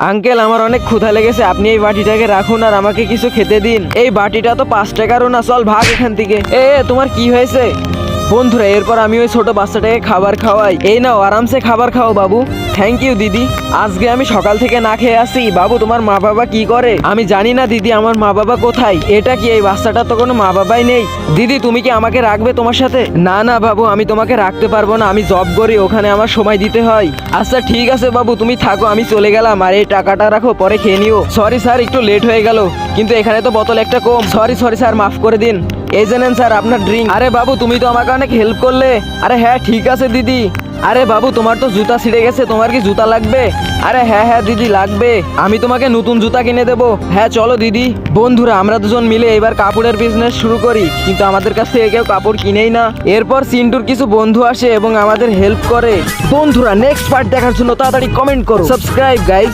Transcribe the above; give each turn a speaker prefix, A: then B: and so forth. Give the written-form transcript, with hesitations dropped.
A: Uncle আমার অনেক ক্ষুধা লেগেছে, আপনি এই বাটিটাকে রাখুন আর আমাকে কিছু খেতে দিন। এই বাটিটা তো 5 টাকারও না, চল ভাগ এখান থেকে। তোমার কি হয়েছে? বন্ধুরা এরপর আমি ওই ছোট বাচ্চাটাকে খাবার খাওয়াই। এই নাও আরামসে খাবার খাও বাবু। থ্যাংক ইউ দিদি। আজকে আমি সকাল থেকে না খেয়ে আসি। বাবু তোমার মা বাবা কি করে? আমি জানি না দিদি, আমার মা বাবা কোথায়? এটা কি, এই বাচ্চাটা তো কোনো মা বাবাই নেই। দিদি তুমি কি আমাকে রাখবে তোমার সাথে? না না বাবু, আমি তোমাকে রাখতে পারবো না, আমি জব করি, ওখানে আমার সময় দিতে হয়। আচ্ছা ঠিক আছে বাবু, তুমি থাকো, আমি চলে গেলাম। আর এই টাকাটা রাখো, পরে খেয়ে নিও। সরি স্যার, একটু লেট হয়ে গেল, কিন্তু এখানে তো বোতল একটা কম। সরি স্যার, মাফ করে দিন। এই যে নেন স্যার আপনার ড্রিঙ্ক। আরে বাবু তুমি তো আমাকে অনেক হেল্প করলে। আরে হ্যাঁ ঠিক আছে দিদি। আরে বাবু তোমার তো জুতা ছিঁড়ে গেছে, তোমার কি জুতা লাগবে? আরে হ্যাঁ দিদি লাগবে, আমি তোমাকে নতুন জুতা কিনে দেবো। হ্যাঁ চলো দিদি। বন্ধুরা আমরা দুজন মিলে এবার কাপড়ের বিজনেস শুরু করি, কিন্তু আমাদের কাছ থেকে কেউ কাপড় কিনেই না। এরপর সিন্টুর কিছু বন্ধু আসে এবং আমাদের হেল্প করে। বন্ধুরা নেক্সট পার্ট দেখার জন্য তাড়াতাড়ি কমেন্ট করো, সাবস্ক্রাইব গাইজ।